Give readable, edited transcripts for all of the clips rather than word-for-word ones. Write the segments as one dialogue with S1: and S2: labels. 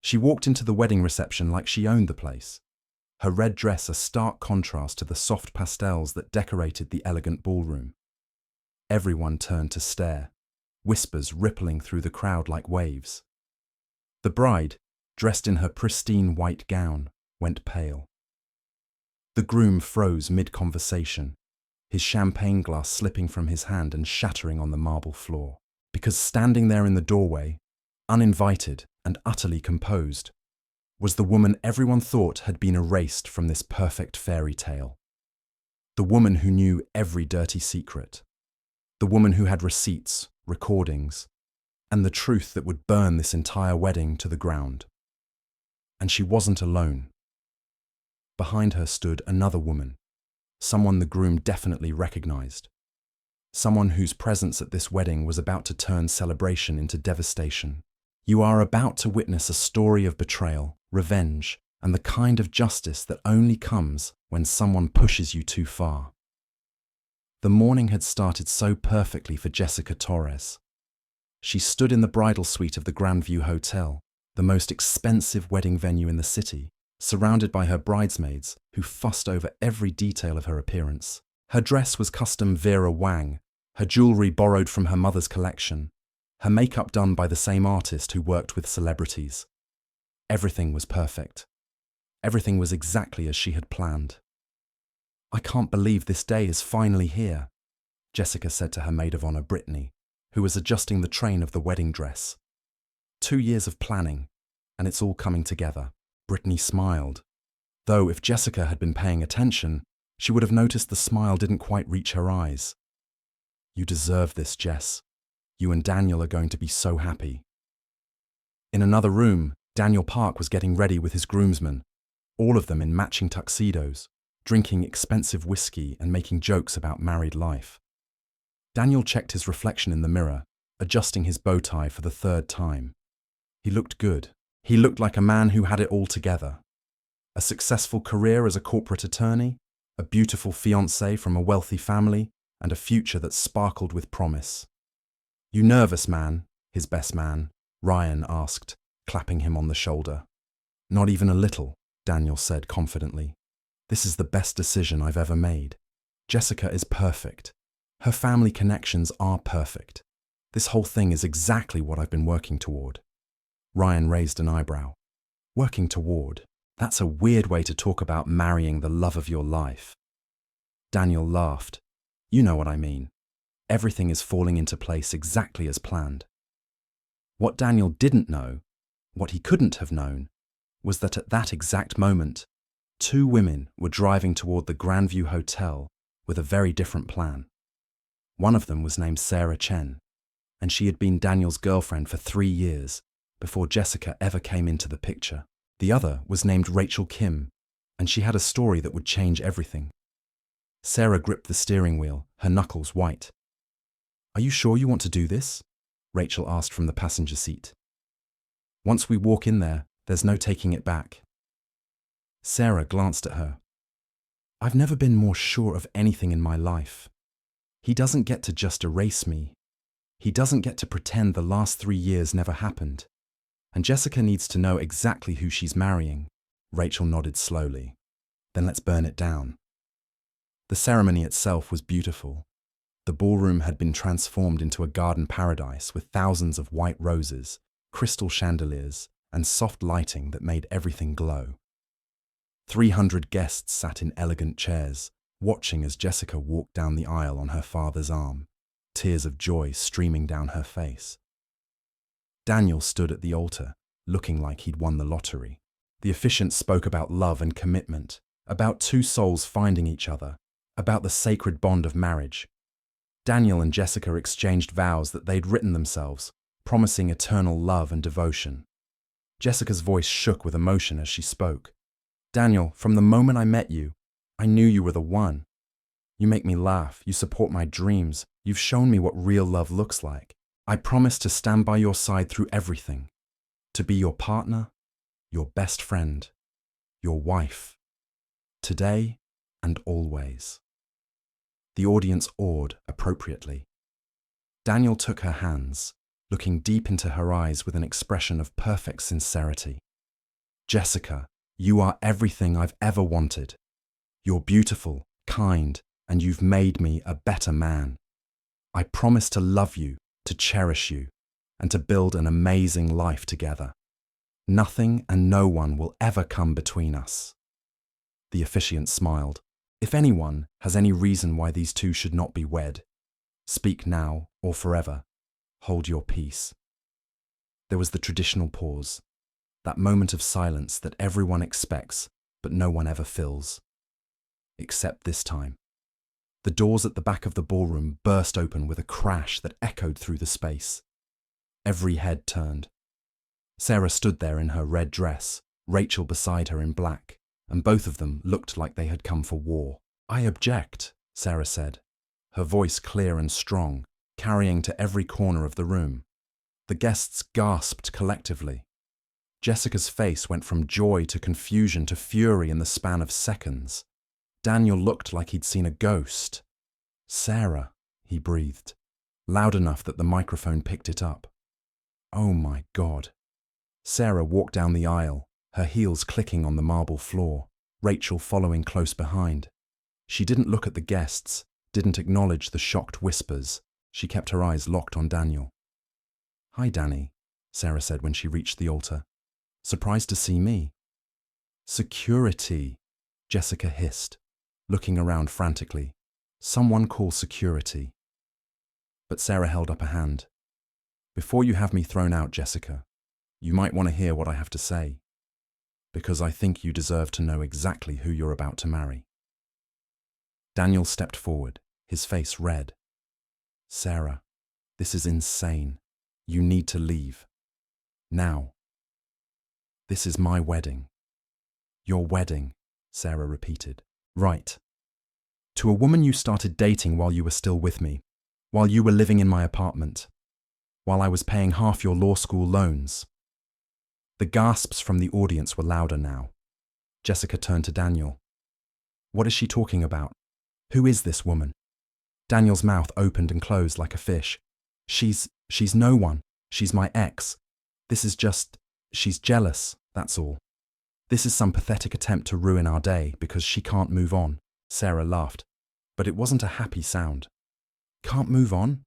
S1: She walked into the wedding reception like she owned the place, her red dress a stark contrast to the soft pastels that decorated the elegant ballroom. Everyone turned to stare, whispers rippling through the crowd like waves. The bride, dressed in her pristine white gown, went pale. The groom froze mid-conversation, his champagne glass slipping from his hand and shattering on the marble floor, because standing there in the doorway, uninvited and utterly composed, was the woman everyone thought had been erased from this perfect fairy tale. The woman who knew every dirty secret. The woman who had receipts, recordings, and the truth that would burn this entire wedding to the ground. And she wasn't alone. Behind her stood another woman, someone the groom definitely recognized. Someone whose presence at this wedding was about to turn celebration into devastation. You are about to witness a story of betrayal, revenge, and the kind of justice that only comes when someone pushes you too far. The morning had started so perfectly for Jessica Torres. She stood in the bridal suite of the Grandview Hotel, the most expensive wedding venue in the city, surrounded by her bridesmaids who fussed over every detail of her appearance. Her dress was custom Vera Wang, her jewelry borrowed from her mother's collection, her makeup done by the same artist who worked with celebrities. Everything was perfect. Everything was exactly as she had planned. "I can't believe this day is finally here," Jessica said to her maid of honor, Brittany, who was adjusting the train of the wedding dress. 2 years of planning, and it's all coming together. Brittany smiled, though if Jessica had been paying attention, she would have noticed the smile didn't quite reach her eyes. "You deserve this, Jess. You and Daniel are going to be so happy." In another room, Daniel Park was getting ready with his groomsmen, all of them in matching tuxedos, drinking expensive whiskey and making jokes about married life. Daniel checked his reflection in the mirror, adjusting his bow tie for the 3rd time. He looked good. He looked like a man who had it all together. A successful career as a corporate attorney, a beautiful fiancée from a wealthy family, and a future that sparkled with promise. "You nervous, man?" his best man, Ryan, asked, clapping him on the shoulder. "Not even a little," Daniel said confidently. "This is the best decision I've ever made. Jessica is perfect. Her family connections are perfect. This whole thing is exactly what I've been working toward." Ryan raised an eyebrow. "Working toward? That's a weird way to talk about marrying the love of your life." Daniel laughed. "You know what I mean. Everything is falling into place exactly as planned." What Daniel didn't know, what he couldn't have known, was that at that exact moment, 2 women were driving toward the Grandview Hotel with a very different plan. One of them was named Sarah Chen, and she had been Daniel's girlfriend for 3 years before Jessica ever came into the picture. The other was named Rachel Kim, and she had a story that would change everything. Sarah gripped the steering wheel, her knuckles white. "Are you sure you want to do this?" Rachel asked from the passenger seat. "Once we walk in there, there's no taking it back." Sarah glanced at her. "I've never been more sure of anything in my life. He doesn't get to just erase me. He doesn't get to pretend the last 3 years never happened. And Jessica needs to know exactly who she's marrying." Rachel nodded slowly. "Then let's burn it down." The ceremony itself was beautiful. The ballroom had been transformed into a garden paradise with thousands of white roses, crystal chandeliers, and soft lighting that made everything glow. 300 guests sat in elegant chairs, watching as Jessica walked down the aisle on her father's arm, tears of joy streaming down her face. Daniel stood at the altar, looking like he'd won the lottery. The officiant spoke about love and commitment, about 2 souls finding each other, about the sacred bond of marriage. Daniel and Jessica exchanged vows that they'd written themselves, promising eternal love and devotion. Jessica's voice shook with emotion as she spoke. "Daniel, from the moment I met you, I knew you were the one. You make me laugh, you support my dreams, you've shown me what real love looks like. I promise to stand by your side through everything, to be your partner, your best friend, your wife, today and always." The audience awed appropriately. Daniel took her hands, looking deep into her eyes with an expression of perfect sincerity. Jessica, you are everything I've ever wanted. You're beautiful, kind, and you've made me a better man. I promise to love you, to cherish you, and to build an amazing life together. Nothing and no one will ever come between us." The officiant smiled. "If anyone has any reason why these two should not be wed, speak now or forever. Hold your peace." There was the traditional pause, that moment of silence that everyone expects but no one ever fills. Except this time. The doors at the back of the ballroom burst open with a crash that echoed through the space. Every head turned. Sarah stood there in her red dress, Rachel beside her in black, and both of them looked like they had come for war. "I object," Sarah said, her voice clear and strong, carrying to every corner of the room. The guests gasped collectively. Jessica's face went from joy to confusion to fury in the span of seconds. Daniel looked like he'd seen a ghost. "Sarah," he breathed, loud enough that the microphone picked it up. "Oh my God." Sarah walked down the aisle, her heels clicking on the marble floor, Rachel following close behind. She didn't look at the guests, didn't acknowledge the shocked whispers. She kept her eyes locked on Daniel. "Hi, Danny," Sarah said when she reached the altar. "Surprised to see me?" "Security," Jessica hissed, looking around frantically. "Someone call security." But Sarah held up a hand. "Before you have me thrown out, Jessica, you might want to hear what I have to say, because I think you deserve to know exactly who you're about to marry." Daniel stepped forward, his face red. "Sarah, this is insane. You need to leave. Now. This is my wedding." "Your wedding," Sarah repeated. "Right. To a woman you started dating while you were still with me, while you were living in my apartment, while I was paying half your law school loans." The gasps from the audience were louder now. Jessica turned to Daniel. "What is she talking about? Who is this woman?" Daniel's mouth opened and closed like a fish. She's no one. She's my ex. This is just, she's jealous, that's all. This is some pathetic attempt to ruin our day because she can't move on." Sarah laughed, but it wasn't a happy sound. "Can't move on?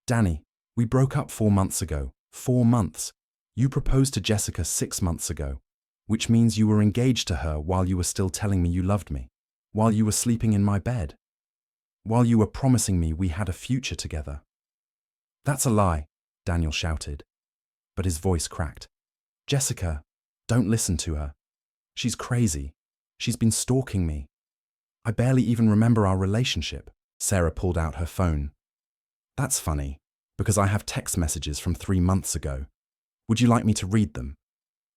S1: Danny, we broke up 4 months ago. 4 months. You proposed to Jessica 6 months ago, which means you were engaged to her while you were still telling me you loved me, while you were sleeping in my bed, while you were promising me we had a future together." "That's a lie," Daniel shouted, but his voice cracked. "Jessica, don't listen to her. She's crazy. She's been stalking me. I barely even remember our relationship." Sarah pulled out her phone. "That's funny, because I have text messages from 3 months ago. Would you like me to read them?"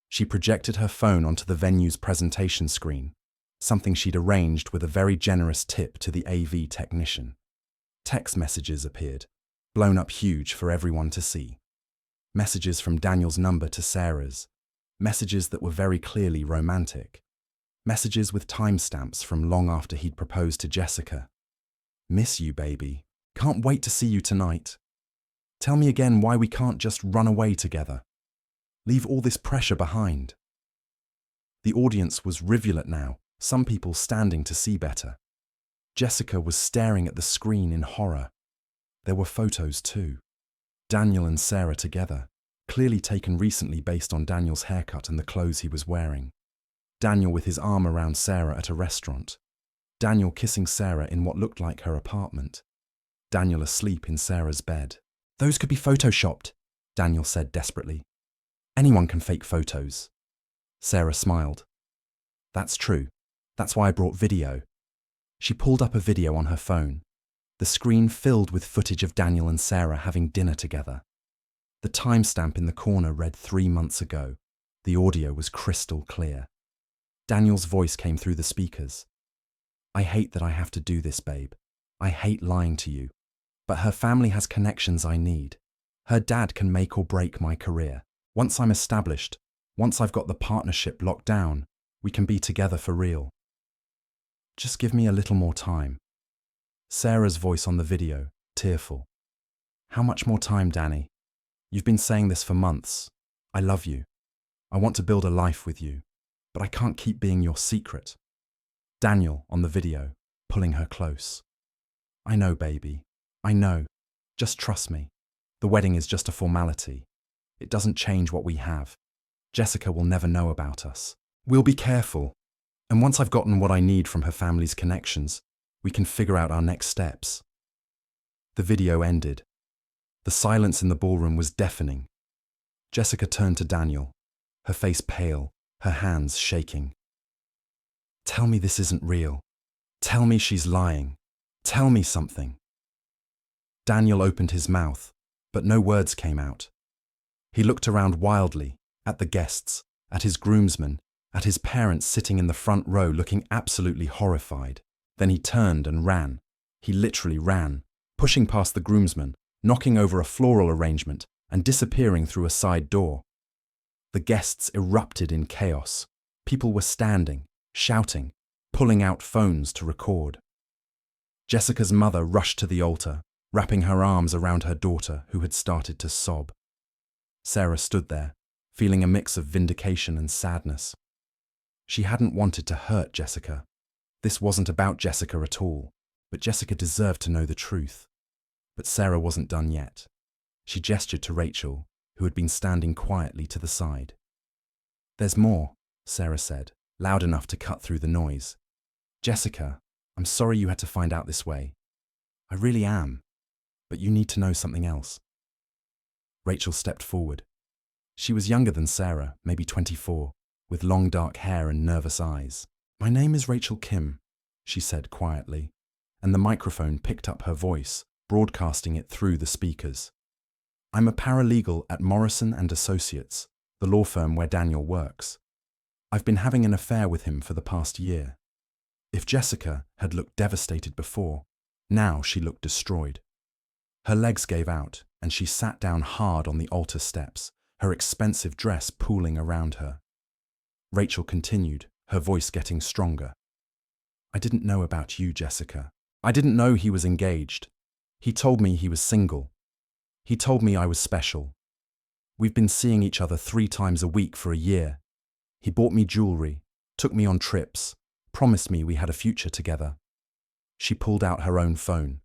S1: She projected her phone onto the venue's presentation screen, something she'd arranged with a very generous tip to the AV technician. Text messages appeared, blown up huge for everyone to see. Messages from Daniel's number to Sarah's. Messages that were very clearly romantic. Messages with timestamps from long after he'd proposed to Jessica. "Miss you, baby. Can't wait to see you tonight. Tell me again why we can't just run away together. Leave all this pressure behind." The audience was rivulet now, some people standing to see better. Jessica was staring at the screen in horror. There were photos too. Daniel and Sarah together, clearly taken recently based on Daniel's haircut and the clothes he was wearing. Daniel with his arm around Sarah at a restaurant. Daniel kissing Sarah in what looked like her apartment. Daniel asleep in Sarah's bed. "Those could be photoshopped," Daniel said desperately. "Anyone can fake photos." Sarah smiled. "That's true. That's why I brought video." She pulled up a video on her phone. The screen filled with footage of Daniel and Sarah having dinner together. The timestamp in the corner read 3 months ago. The audio was crystal clear. Daniel's voice came through the speakers. "I hate that I have to do this, babe. I hate lying to you. But her family has connections I need. Her dad can make or break my career. Once I'm established, once I've got the partnership locked down, we can be together for real. Just give me a little more time." Sarah's voice on the video, tearful. "How much more time, Danny? You've been saying this for months. I love you. I want to build a life with you. but I can't keep being your secret. Daniel, on the video, pulling her close. I know, baby. I know. Just trust me. The wedding is just a formality. It doesn't change what we have. Jessica will never know about us. We'll be careful. And once I've gotten what I need from her family's connections, we can figure out our next steps. The video ended. The silence in the ballroom was deafening. Jessica turned to Daniel, her face pale, her hands shaking. Tell me this isn't real. Tell me she's lying. Tell me something. Daniel opened his mouth, but no words came out. He looked around wildly, at the guests, at his groomsmen, at his parents sitting in the front row looking absolutely horrified. Then he turned and ran. He literally ran, pushing past the groomsmen, knocking over a floral arrangement, and disappearing through a side door. The guests erupted in chaos. People were standing, shouting, pulling out phones to record. Jessica's mother rushed to the altar, wrapping her arms around her daughter, who had started to sob. Sarah stood there, feeling a mix of vindication and sadness. She hadn't wanted to hurt Jessica. This wasn't about Jessica at all, but Jessica deserved to know the truth. But Sarah wasn't done yet. She gestured to Rachel, who had been standing quietly to the side. There's more, Sarah said, loud enough to cut through the noise. Jessica, I'm sorry you had to find out this way. I really am. But you need to know something else. Rachel stepped forward. She was younger than Sarah, maybe 24, with long dark hair and nervous eyes. My name is Rachel Kim, she said quietly, and the microphone picked up her voice, broadcasting it through the speakers. I'm a paralegal at Morrison & Associates, the law firm where Daniel works. I've been having an affair with him for the past year. If Jessica had looked devastated before, now she looked destroyed. Her legs gave out, and she sat down hard on the altar steps, her expensive dress pooling around her. Rachel continued, her voice getting stronger. I didn't know about you, Jessica. I didn't know he was engaged. He told me he was single. He told me I was special. We've been seeing each other 3 times a week for a year. He bought me jewelry, took me on trips, promised me we had a future together. She pulled out her own phone.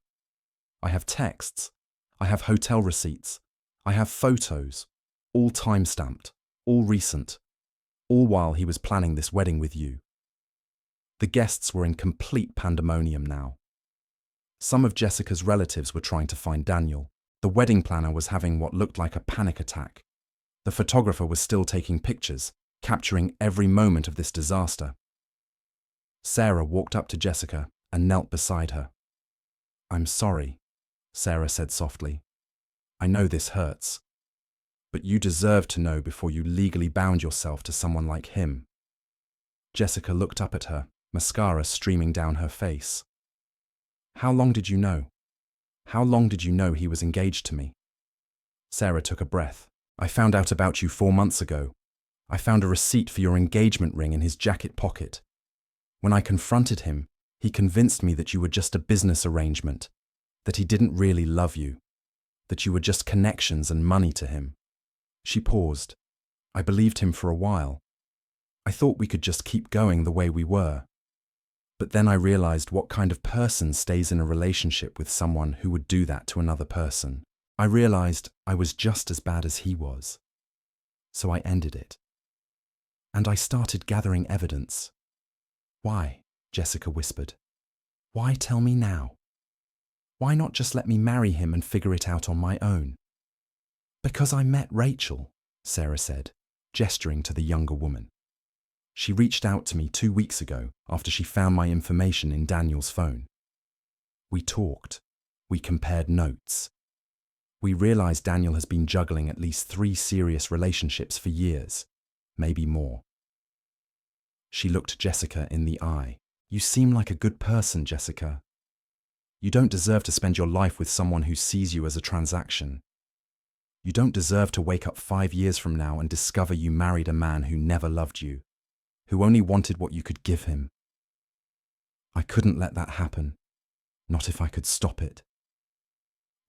S1: I have texts. I have hotel receipts. I have photos, all time-stamped, all recent, all while he was planning this wedding with you. The guests were in complete pandemonium now. Some of Jessica's relatives were trying to find Daniel. The wedding planner was having what looked like a panic attack. The photographer was still taking pictures, capturing every moment of this disaster. Sarah walked up to Jessica and knelt beside her. I'm sorry, Sarah said softly. I know this hurts. But you deserve to know before you legally bound yourself to someone like him. Jessica looked up at her, mascara streaming down her face. How long did you know? How long did you know he was engaged to me? Sarah took a breath. I found out about you 4 months ago. I found a receipt for your engagement ring in his jacket pocket. When I confronted him, he convinced me that you were just a business arrangement, that he didn't really love you, that you were just connections and money to him. She paused. I believed him for a while. I thought we could just keep going the way we were. But then I realized what kind of person stays in a relationship with someone who would do that to another person. I realized I was just as bad as he was. So I ended it. And I started gathering evidence. Why? Jessica whispered. Why tell me now? Why not just let me marry him and figure it out on my own? Because I met Rachel, Sarah said, gesturing to the younger woman. She reached out to me 2 weeks ago after she found my information in Daniel's phone. We talked. We compared notes. We realized Daniel has been juggling at least 3 serious relationships for years, maybe more. She looked Jessica in the eye. You seem like a good person, Jessica. You don't deserve to spend your life with someone who sees you as a transaction. You don't deserve to wake up 5 years from now and discover you married a man who never loved you, who only wanted what you could give him. I couldn't let that happen, not if I could stop it.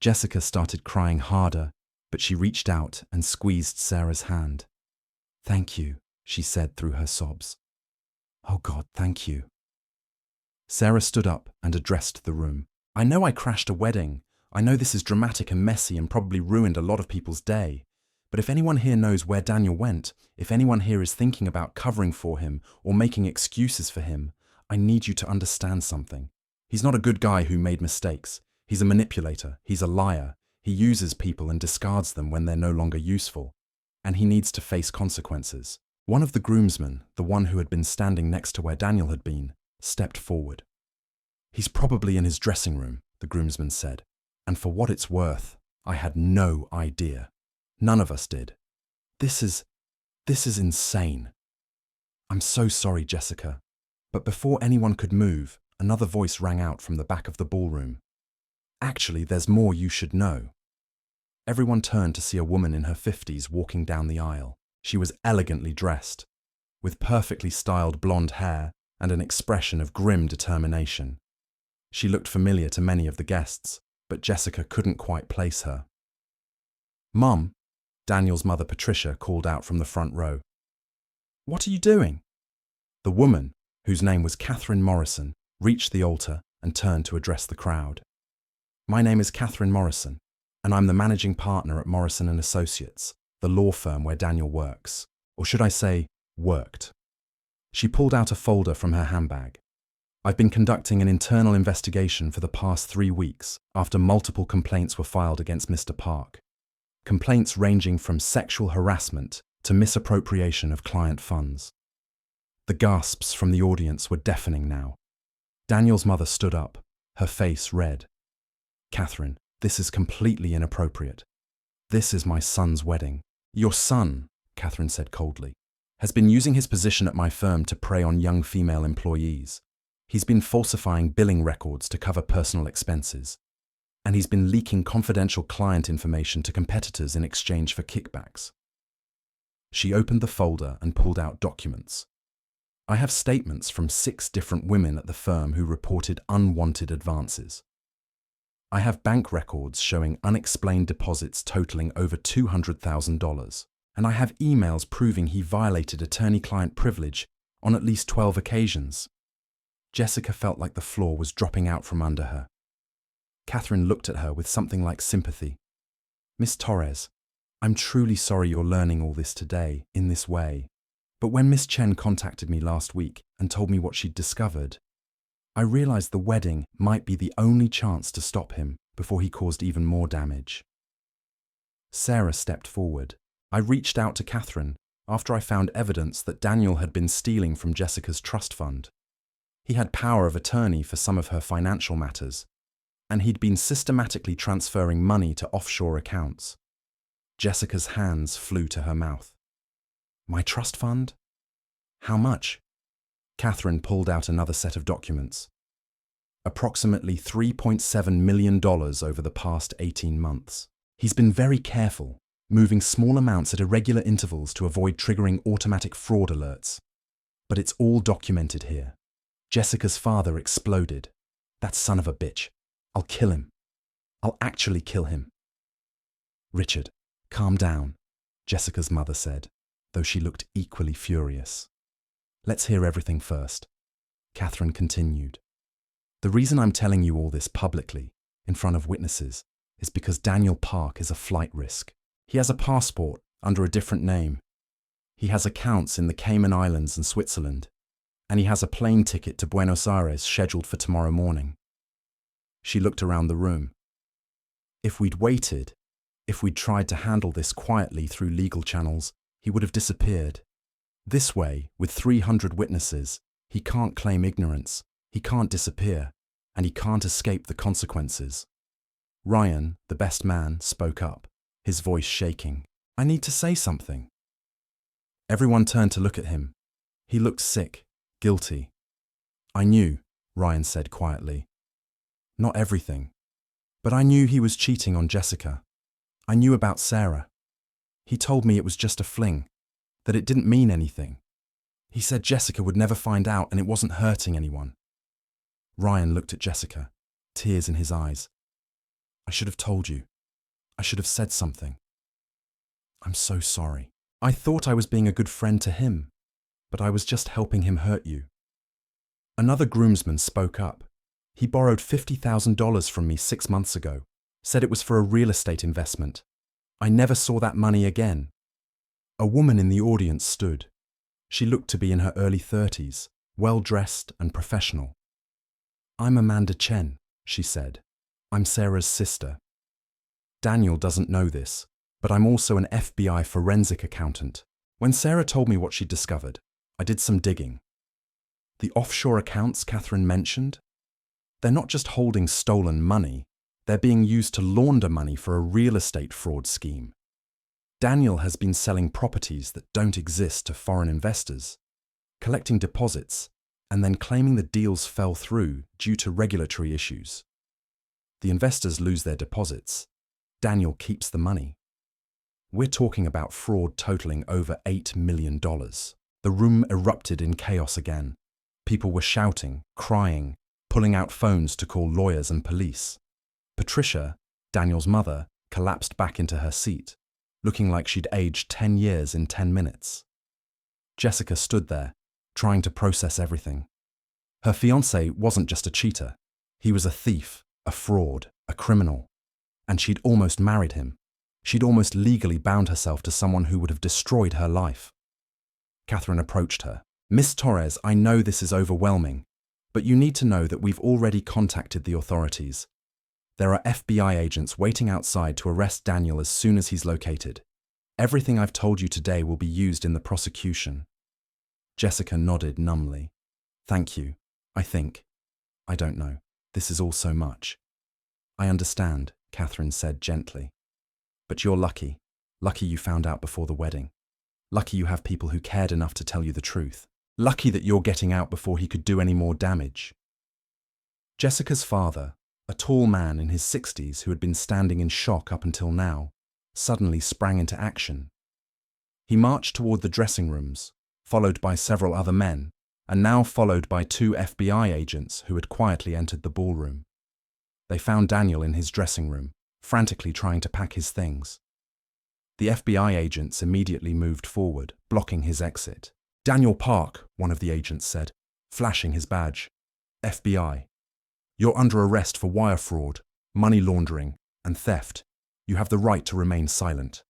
S1: Jessica started crying harder, but she reached out and squeezed Sarah's hand. Thank you, she said through her sobs. Oh God, thank you. Sarah stood up and addressed the room. I know I crashed a wedding. I know this is dramatic and messy and probably ruined a lot of people's day. But if anyone here knows where Daniel went, if anyone here is thinking about covering for him or making excuses for him, I need you to understand something. He's not a good guy who made mistakes. He's a manipulator. He's a liar. He uses people and discards them when they're no longer useful. And he needs to face consequences. One of the groomsmen, the one who had been standing next to where Daniel had been, stepped forward. He's probably in his dressing room, the groomsman said. And for what it's worth, I had no idea. None of us did. This is insane. I'm so sorry, Jessica. But before anyone could move, another voice rang out from the back of the ballroom. Actually, there's more you should know. Everyone turned to see a woman in her 50s walking down the aisle. She was elegantly dressed, with perfectly styled blonde hair and an expression of grim determination. She looked familiar to many of the guests, but Jessica couldn't quite place her. Mum, Daniel's mother Patricia called out from the front row. What are you doing? The woman, whose name was Catherine Morrison, reached the altar and turned to address the crowd. My name is Catherine Morrison, and I'm the managing partner at Morrison & Associates, the law firm where Daniel works, or should I say, worked. She pulled out a folder from her handbag. I've been conducting an internal investigation for the past 3 weeks after multiple complaints were filed against Mr. Park. Complaints ranging from sexual harassment to misappropriation of client funds. The gasps from the audience were deafening now. Daniel's mother stood up, her face red. Catherine, this is completely inappropriate. This is my son's wedding. Your son, Catherine said coldly, has been using his position at my firm to prey on young female employees. He's been falsifying billing records to cover personal expenses. And he's been leaking confidential client information to competitors in exchange for kickbacks. She opened the folder and pulled out documents. I have statements from 6 different women at the firm who reported unwanted advances. I have bank records showing unexplained deposits totaling over $200,000, and I have emails proving he violated attorney-client privilege on at least 12 occasions. Jessica felt like the floor was dropping out from under her. Catherine looked at her with something like sympathy. Miss Torres, I'm truly sorry you're learning all this today, in this way. But when Miss Chen contacted me last week and told me what she'd discovered, I realized the wedding might be the only chance to stop him before he caused even more damage. Sarah stepped forward. I reached out to Catherine after I found evidence that Daniel had been stealing from Jessica's trust fund. He had power of attorney for some of her financial matters, and he'd been systematically transferring money to offshore accounts. Jessica's hands flew to her mouth. My trust fund? How much? Catherine pulled out another set of documents. Approximately $3.7 million over the past 18 months. He's been very careful, moving small amounts at irregular intervals to avoid triggering automatic fraud alerts. But it's all documented here. Jessica's father exploded. That son of a bitch. I'll kill him. I'll actually kill him. Richard, calm down, Jessica's mother said, though she looked equally furious. Let's hear everything first. Catherine continued. The reason I'm telling you all this publicly, in front of witnesses, is because Daniel Park is a flight risk. He has a passport under a different name. He has accounts in the Cayman Islands and Switzerland, and he has a plane ticket to Buenos Aires scheduled for tomorrow morning. She looked around the room. If we'd waited, if we'd tried to handle this quietly through legal channels, he would have disappeared. This way, with 300 witnesses, he can't claim ignorance, he can't disappear, and he can't escape the consequences. Ryan, the best man, spoke up, his voice shaking. I need to say something. Everyone turned to look at him. He looked sick, guilty. I knew, Ryan said quietly. Not everything. But I knew he was cheating on Jessica. I knew about Sarah. He told me it was just a fling, that it didn't mean anything. He said Jessica would never find out and it wasn't hurting anyone. Ryan looked at Jessica, tears in his eyes. I should have told you. I should have said something. I'm so sorry. I thought I was being a good friend to him, but I was just helping him hurt you. Another groomsman spoke up. He borrowed $50,000 from me 6 months ago, said it was for a real estate investment. I never saw that money again. A woman in the audience stood. She looked to be in her early 30s, well-dressed and professional. I'm Amanda Chen, she said. I'm Sarah's sister. Daniel doesn't know this, but I'm also an FBI forensic accountant. When Sarah told me what she'd discovered, I did some digging. The offshore accounts Catherine mentioned? They're not just holding stolen money, they're being used to launder money for a real estate fraud scheme. Daniel has been selling properties that don't exist to foreign investors, collecting deposits, and then claiming the deals fell through due to regulatory issues. The investors lose their deposits. Daniel keeps the money. We're talking about fraud totaling over $8 million. The room erupted in chaos again. People were shouting, crying, pulling out phones to call lawyers and police. Patricia, Daniel's mother, collapsed back into her seat, looking like she'd aged 10 years in 10 minutes. Jessica stood there, trying to process everything. Her fiancé wasn't just a cheater. He was a thief, a fraud, a criminal. And she'd almost married him. She'd almost legally bound herself to someone who would have destroyed her life. Catherine approached her. Miss Torres, I know this is overwhelming, but you need to know that we've already contacted the authorities. There are FBI agents waiting outside to arrest Daniel as soon as he's located. Everything I've told you today will be used in the prosecution. Jessica nodded numbly. Thank you, I think. I don't know. This is all so much. I understand, Catherine said gently. But you're lucky. Lucky you found out before the wedding. Lucky you have people who cared enough to tell you the truth. Lucky that you're getting out before he could do any more damage. Jessica's father, a tall man in his 60s who had been standing in shock up until now, suddenly sprang into action. He marched toward the dressing rooms, followed by several other men, and now followed by 2 FBI agents who had quietly entered the ballroom. They found Daniel in his dressing room, frantically trying to pack his things. The FBI agents immediately moved forward, blocking his exit. Daniel Park, one of the agents said, flashing his badge. FBI. You're under arrest for wire fraud, money laundering, and theft. You have the right to remain silent.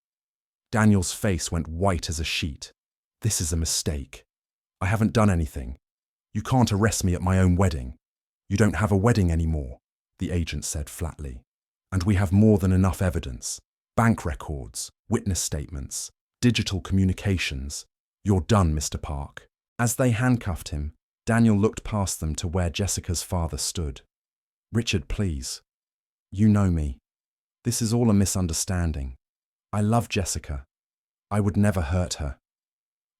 S1: Daniel's face went white as a sheet. This is a mistake. I haven't done anything. You can't arrest me at my own wedding. You don't have a wedding anymore, the agent said flatly. And we have more than enough evidence. Bank records, witness statements, digital communications. You're done, Mr. Park. As they handcuffed him, Daniel looked past them to where Jessica's father stood. Richard, please. You know me. This is all a misunderstanding. I love Jessica. I would never hurt her.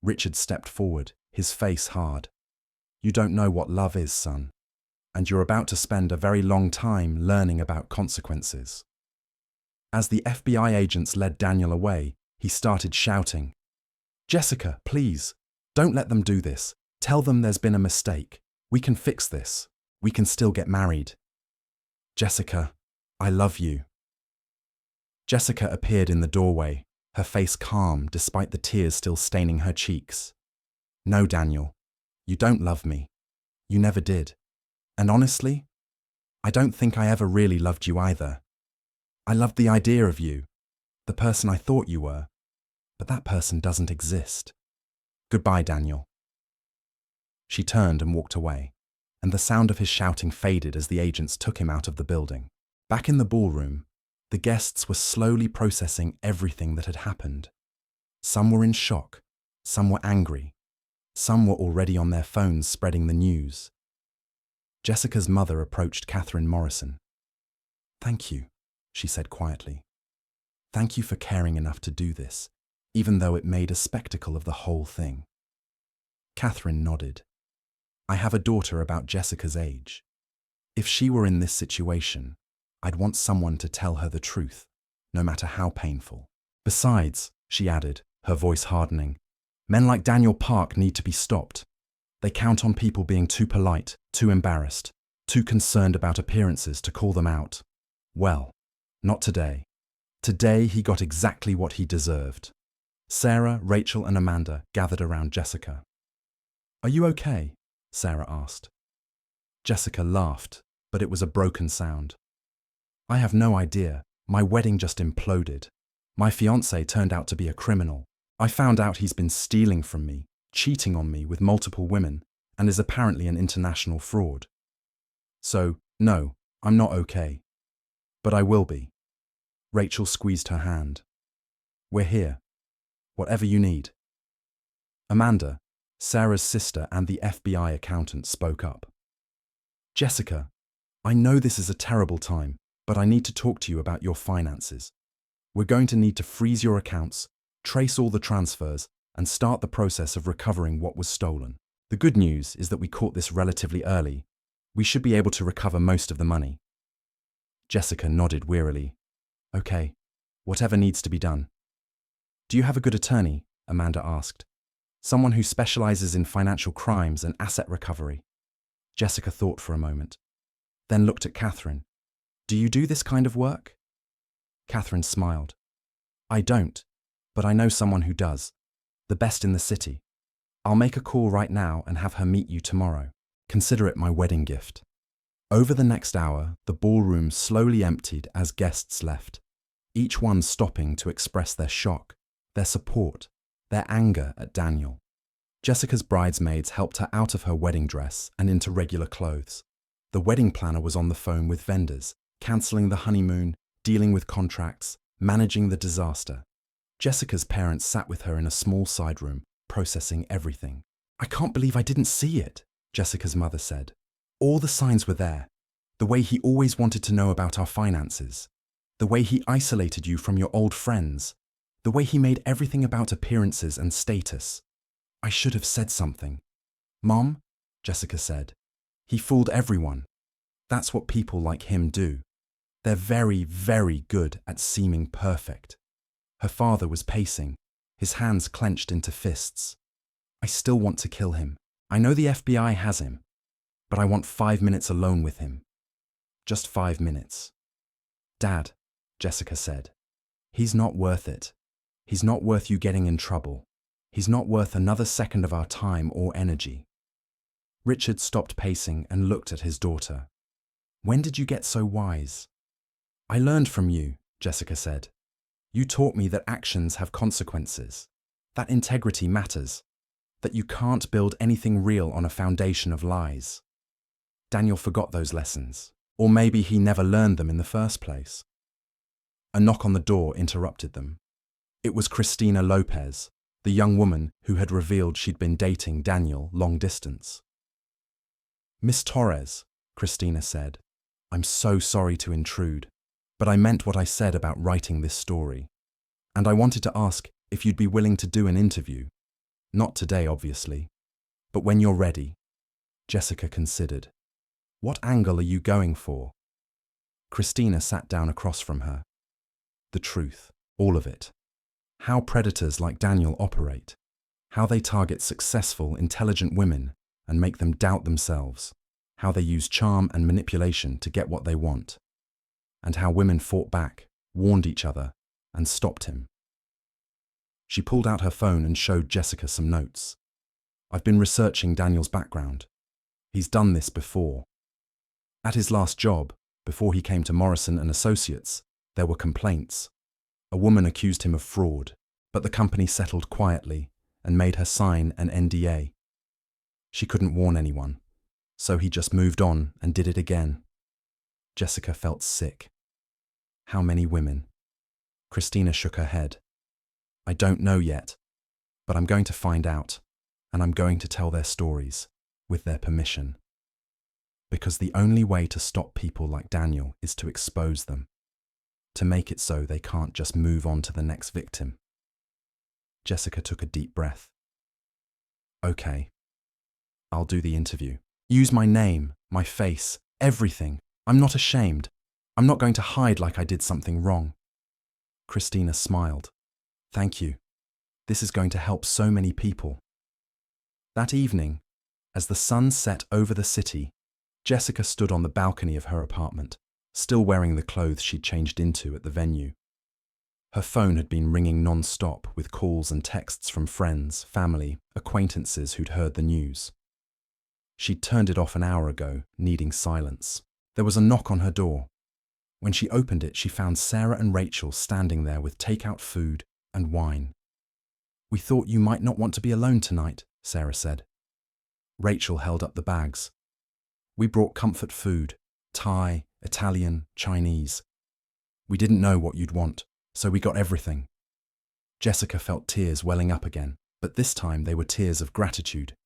S1: Richard stepped forward, his face hard. You don't know what love is, son. And you're about to spend a very long time learning about consequences. As the FBI agents led Daniel away, he started shouting, Jessica, please, don't let them do this. Tell them there's been a mistake. We can fix this. We can still get married. Jessica, I love you. Jessica appeared in the doorway, her face calm despite the tears still staining her cheeks. No, Daniel, you don't love me. You never did. And honestly, I don't think I ever really loved you either. I loved the idea of you, the person I thought you were, but that person doesn't exist. Goodbye, Daniel. She turned and walked away, and the sound of his shouting faded as the agents took him out of the building. Back in the ballroom, the guests were slowly processing everything that had happened. Some were in shock, some were angry, some were already on their phones spreading the news. Jessica's mother approached Catherine Morrison. Thank you, she said quietly. Thank you for caring enough to do this, even though it made a spectacle of the whole thing. Catherine nodded. I have a daughter about Jessica's age. If she were in this situation, I'd want someone to tell her the truth, no matter how painful. Besides, she added, her voice hardening, men like Daniel Park need to be stopped. They count on people being too polite, too embarrassed, too concerned about appearances to call them out. Well, not today. Today he got exactly what he deserved. Sarah, Rachel, and Amanda gathered around Jessica. Are you okay? Sarah asked. Jessica laughed, but it was a broken sound. I have no idea. My wedding just imploded. My fiancé turned out to be a criminal. I found out he's been stealing from me, cheating on me with multiple women, and is apparently an international fraud. So, no, I'm not okay. But I will be. Rachel squeezed her hand. We're here. Whatever you need. Amanda, Sarah's sister and the FBI accountant, spoke up. Jessica, I know this is a terrible time, but I need to talk to you about your finances. We're going to need to freeze your accounts, trace all the transfers, and start the process of recovering what was stolen. The good news is that we caught this relatively early. We should be able to recover most of the money. Jessica nodded wearily. Okay, whatever needs to be done. Do you have a good attorney? Amanda asked. Someone who specializes in financial crimes and asset recovery. Jessica thought for a moment, then looked at Catherine. Do you do this kind of work? Catherine smiled. I don't, but I know someone who does. The best in the city. I'll make a call right now and have her meet you tomorrow. Consider it my wedding gift. Over the next hour, the ballroom slowly emptied as guests left, each one stopping to express their shock, their support, their anger at Daniel. Jessica's bridesmaids helped her out of her wedding dress and into regular clothes. The wedding planner was on the phone with vendors, cancelling the honeymoon, dealing with contracts, managing the disaster. Jessica's parents sat with her in a small side room, processing everything. I can't believe I didn't see it, Jessica's mother said. All the signs were there. The way he always wanted to know about our finances. The way he isolated you from your old friends. The way he made everything about appearances and status. I should have said something. Mom, Jessica said. He fooled everyone. That's what people like him do. They're very, very good at seeming perfect. Her father was pacing, his hands clenched into fists. I still want to kill him. I know the FBI has him, but I want 5 minutes alone with him. Just 5 minutes. Dad, Jessica said. He's not worth it. He's not worth you getting in trouble. He's not worth another second of our time or energy. Richard stopped pacing and looked at his daughter. When did you get so wise? I learned from you, Jessica said. You taught me that actions have consequences, that integrity matters, that you can't build anything real on a foundation of lies. Daniel forgot those lessons, or maybe he never learned them in the first place. A knock on the door interrupted them. It was Christina Lopez, the young woman who had revealed she'd been dating Daniel long distance. Miss Torres, Christina said, I'm so sorry to intrude, but I meant what I said about writing this story. And I wanted to ask if you'd be willing to do an interview. Not today, obviously, but when you're ready. Jessica considered. What angle are you going for? Christina sat down across from her. The truth, all of it. How predators like Daniel operate. How they target successful, intelligent women and make them doubt themselves. How they use charm and manipulation to get what they want. And how women fought back, warned each other, and stopped him. She pulled out her phone and showed Jessica some notes. I've been researching Daniel's background. He's done this before. At his last job, before he came to Morrison and Associates, there were complaints. A woman accused him of fraud, but the company settled quietly and made her sign an NDA. She couldn't warn anyone, so he just moved on and did it again. Jessica felt sick. How many women? Christina shook her head. I don't know yet, but I'm going to find out, and I'm going to tell their stories, with their permission. Because the only way to stop people like Daniel is to expose them, to make it so they can't just move on to the next victim. Jessica took a deep breath. Okay, I'll do the interview. Use my name, my face, everything. I'm not ashamed. I'm not going to hide like I did something wrong. Christina smiled. Thank you. This is going to help so many people. That evening, as the sun set over the city, Jessica stood on the balcony of her apartment, still wearing the clothes she'd changed into at the venue. Her phone had been ringing non-stop with calls and texts from friends, family, acquaintances who'd heard the news. She'd turned it off an hour ago, needing silence. There was a knock on her door. When she opened it, she found Sarah and Rachel standing there with takeout food and wine. "We thought you might not want to be alone tonight," Sarah said. Rachel held up the bags. "We brought comfort food, Thai, Italian, Chinese. We didn't know what you'd want, so we got everything." Jessica felt tears welling up again, but this time they were tears of gratitude.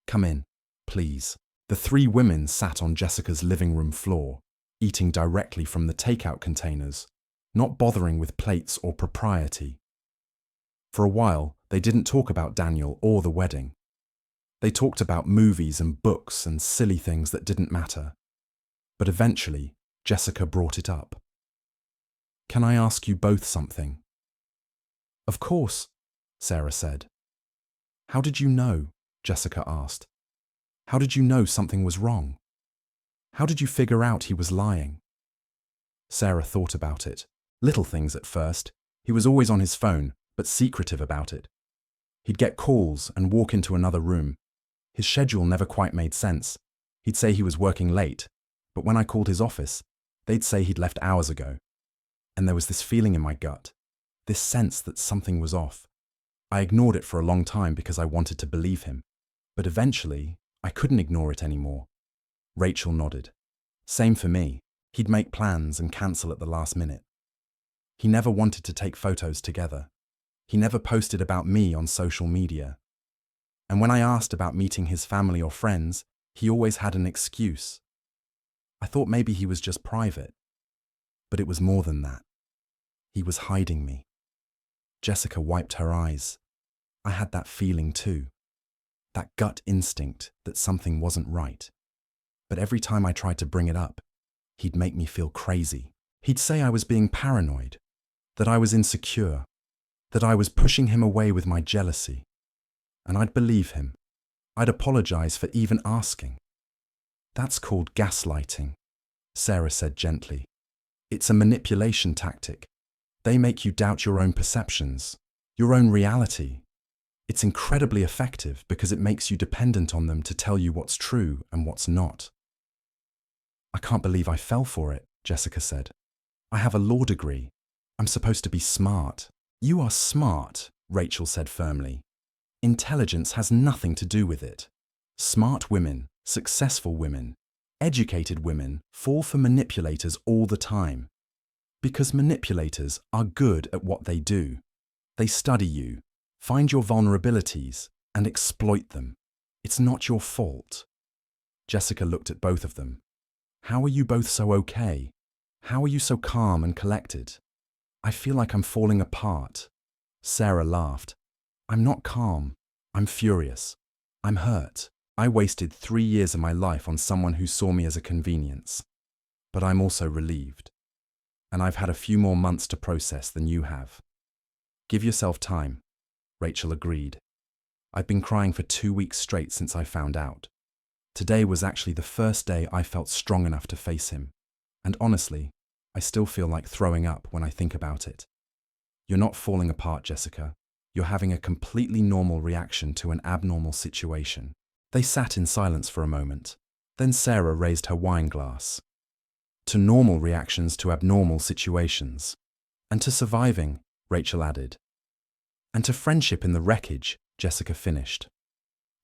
S1: "Come in, please." The three women sat on Jessica's living room floor, eating directly from the takeout containers, not bothering with plates or propriety. For a while, they didn't talk about Daniel or the wedding. They talked about movies and books and silly things that didn't matter. But eventually, Jessica brought it up. "Can I ask you both something?" "Of course," Sarah said. "How did you know?" Jessica asked. "How did you know something was wrong? How did you figure out he was lying?" Sarah thought about it. Little things at first. He was always on his phone, but secretive about it. He'd get calls and walk into another room. His schedule never quite made sense. He'd say he was working late, but when I called his office, they'd say he'd left hours ago. And there was this feeling in my gut, this sense that something was off. I ignored it for a long time because I wanted to believe him. But eventually, I couldn't ignore it anymore. Rachel nodded. Same for me. He'd make plans and cancel at the last minute. He never wanted to take photos together. He never posted about me on social media. And when I asked about meeting his family or friends, he always had an excuse. I thought maybe he was just private. But it was more than that. He was hiding me. Jessica wiped her eyes. I had that feeling too. That gut instinct that something wasn't right. But every time I tried to bring it up, he'd make me feel crazy. He'd say I was being paranoid, that I was insecure, that I was pushing him away with my jealousy. And I'd believe him. I'd apologize for even asking. "That's called gaslighting," Sarah said gently. "It's a manipulation tactic. They make you doubt your own perceptions, your own reality. It's incredibly effective because it makes you dependent on them to tell you what's true and what's not." "I can't believe I fell for it," Jessica said. "I have a law degree. I'm supposed to be smart." "You are smart," Rachel said firmly. "Intelligence has nothing to do with it. Smart women, successful women, educated women fall for manipulators all the time. Because manipulators are good at what they do. They study you, find your vulnerabilities, and exploit them. It's not your fault." Jessica looked at both of them. "How are you both so okay? How are you so calm and collected? I feel like I'm falling apart." Sarah laughed. "I'm not calm. I'm furious. I'm hurt. I wasted 3 years of my life on someone who saw me as a convenience. But I'm also relieved. And I've had a few more months to process than you have." "Give yourself time," Rachel agreed. "I've been crying for 2 weeks straight since I found out. Today was actually the first day I felt strong enough to face him. And honestly, I still feel like throwing up when I think about it." "You're not falling apart, Jessica. You're having a completely normal reaction to an abnormal situation." They sat in silence for a moment. Then Sarah raised her wine glass. "To normal reactions to abnormal situations. And to surviving," Rachel added. "And to friendship in the wreckage," Jessica finished.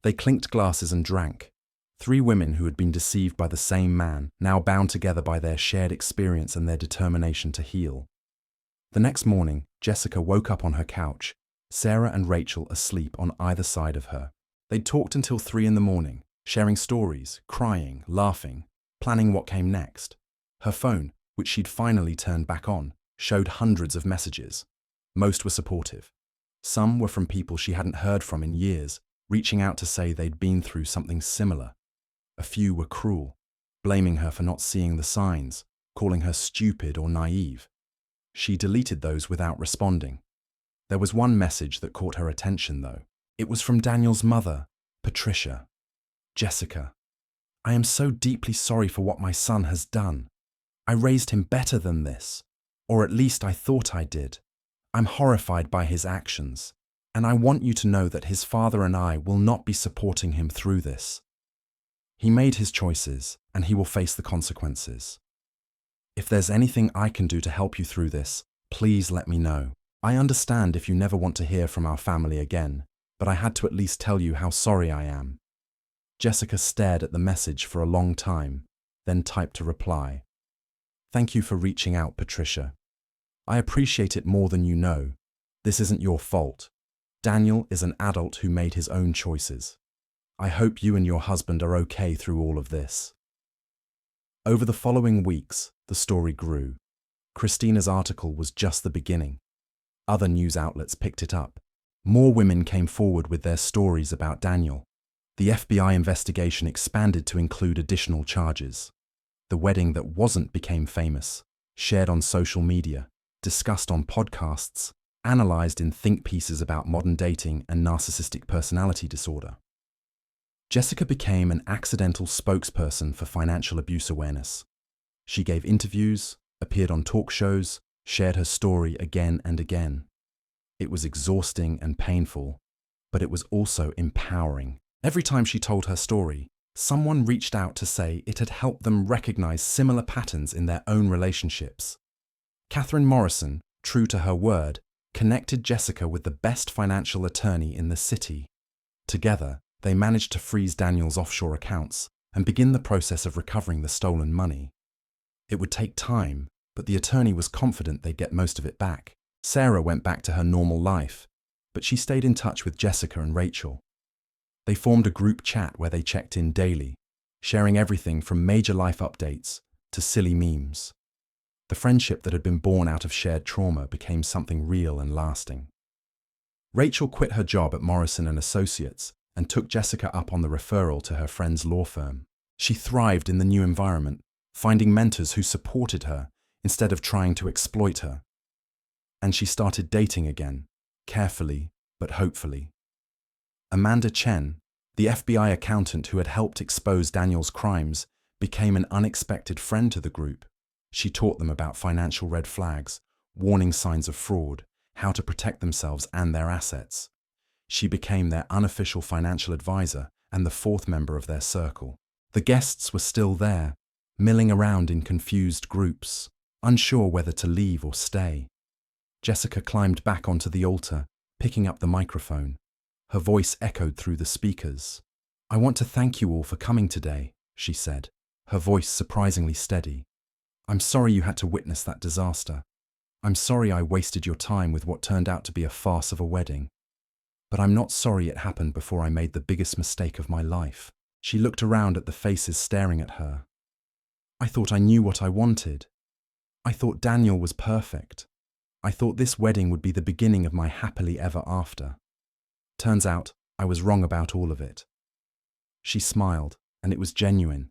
S1: They clinked glasses and drank. 3 women who had been deceived by the same man, now bound together by their shared experience and their determination to heal. The next morning, Jessica woke up on her couch, Sarah and Rachel asleep on either side of her. They'd talked until 3 in the morning, sharing stories, crying, laughing, planning what came next. Her phone, which she'd finally turned back on, showed hundreds of messages. Most were supportive. Some were from people she hadn't heard from in years, reaching out to say they'd been through something similar. A few were cruel, blaming her for not seeing the signs, calling her stupid or naive. She deleted those without responding. There was one message that caught her attention, though. It was from Daniel's mother, Patricia. "Jessica, I am so deeply sorry for what my son has done. I raised him better than this, or at least I thought I did. I'm horrified by his actions, and I want you to know that his father and I will not be supporting him through this." He made his choices, and he will face the consequences. If there's anything I can do to help you through this, please let me know. I understand if you never want to hear from our family again, but I had to at least tell you how sorry I am. Jessica stared at the message for a long time, then typed a reply. Thank you for reaching out, Patricia. I appreciate it more than you know. This isn't your fault. Daniel is an adult who made his own choices. I hope you and your husband are okay through all of this. Over the following weeks, the story grew. Christina's article was just the beginning. Other news outlets picked it up. More women came forward with their stories about Daniel. The FBI investigation expanded to include additional charges. The wedding that wasn't became famous, shared on social media, discussed on podcasts, analyzed in think pieces about modern dating and narcissistic personality disorder. Jessica became an accidental spokesperson for financial abuse awareness. She gave interviews, appeared on talk shows, shared her story again and again. It was exhausting and painful, but it was also empowering. Every time she told her story, someone reached out to say it had helped them recognize similar patterns in their own relationships. Catherine Morrison, true to her word, connected Jessica with the best financial attorney in the city. Together, they managed to freeze Daniel's offshore accounts and begin the process of recovering the stolen money. It would take time, but the attorney was confident they'd get most of it back. Sarah went back to her normal life, but she stayed in touch with Jessica and Rachel. They formed a group chat where they checked in daily, sharing everything from major life updates to silly memes. The friendship that had been born out of shared trauma became something real and lasting. Rachel quit her job at Morrison & Associates and took Jessica up on the referral to her friend's law firm. She thrived in the new environment, finding mentors who supported her instead of trying to exploit her. And she started dating again, carefully but hopefully. Amanda Chen, the FBI accountant who had helped expose Daniel's crimes, became an unexpected friend to the group. She taught them about financial red flags, warning signs of fraud, how to protect themselves and their assets. She became their unofficial financial advisor and the fourth member of their circle. The guests were still there, milling around in confused groups, unsure whether to leave or stay. Jessica climbed back onto the altar, picking up the microphone. Her voice echoed through the speakers. I want to thank you all for coming today, she said, her voice surprisingly steady. I'm sorry you had to witness that disaster. I'm sorry I wasted your time with what turned out to be a farce of a wedding. But I'm not sorry it happened before I made the biggest mistake of my life. She looked around at the faces staring at her. I thought I knew what I wanted. I thought Daniel was perfect. I thought this wedding would be the beginning of my happily ever after. Turns out, I was wrong about all of it. She smiled, and it was genuine.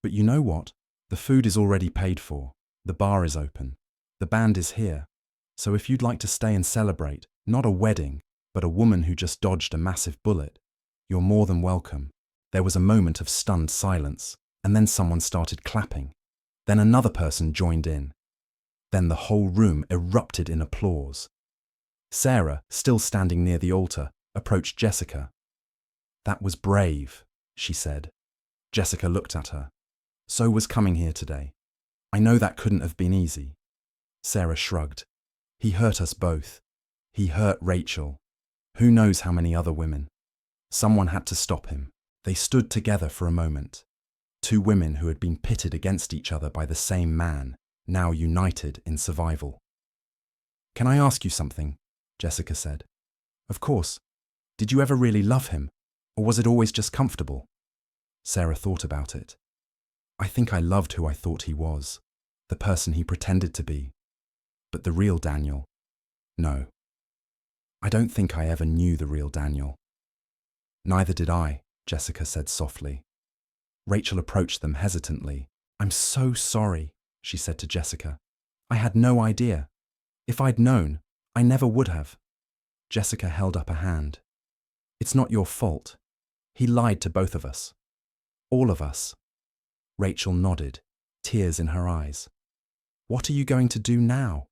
S1: But you know what? The food is already paid for. The bar is open. The band is here. So if you'd like to stay and celebrate, not a wedding, but a woman who just dodged a massive bullet, you're more than welcome. There was a moment of stunned silence, and then someone started clapping. Then another person joined in. Then the whole room erupted in applause. Sarah, still standing near the altar, approached Jessica. That was brave, she said. Jessica looked at her. So was coming here today. I know that couldn't have been easy. Sarah shrugged. He hurt us both. He hurt Rachel. Who knows how many other women? Someone had to stop him. They stood together for a moment. Two women who had been pitted against each other by the same man, now united in survival. Can I ask you something? Jessica said. Of course. Did you ever really love him? Or was it always just comfortable? Sarah thought about it. I think I loved who I thought he was, the person he pretended to be. But the real Daniel? No. I don't think I ever knew the real Daniel. Neither did I, Jessica said softly. Rachel approached them hesitantly. I'm so sorry, she said to Jessica. I had no idea. If I'd known, I never would have. Jessica held up a hand. It's not your fault. He lied to both of us. All of us. Rachel nodded, tears in her eyes. What are you going to do now?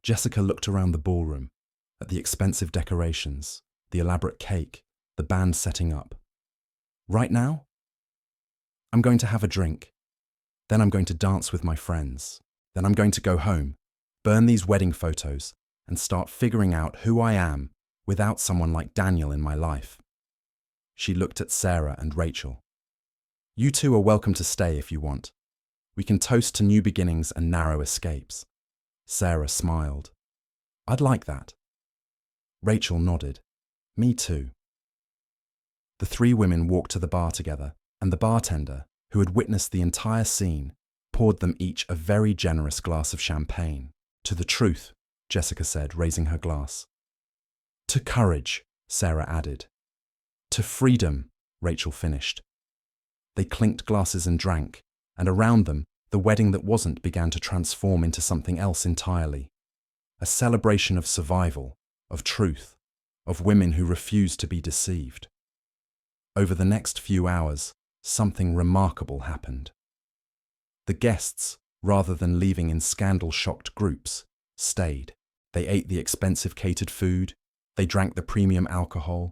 S1: Jessica looked around the ballroom, at the expensive decorations, the elaborate cake, the band setting up. Right now, I'm going to have a drink. Then I'm going to dance with my friends. Then I'm going to go home, burn these wedding photos, and start figuring out who I am without someone like Daniel in my life. She looked at Sarah and Rachel. You two are welcome to stay if you want. We can toast to new beginnings and narrow escapes. Sarah smiled. I'd like that. Rachel nodded. Me too. The three women walked to the bar together, and the bartender, who had witnessed the entire scene, poured them each a very generous glass of champagne. To the truth, Jessica said, raising her glass. To courage, Sarah added. To freedom, Rachel finished. They clinked glasses and drank, and around them, the wedding that wasn't began to transform into something else entirely. A celebration of survival, of truth, of women who refused to be deceived. Over the next few hours, something remarkable happened. The guests, rather than leaving in scandal-shocked groups, stayed. They ate the expensive catered food, they drank the premium alcohol,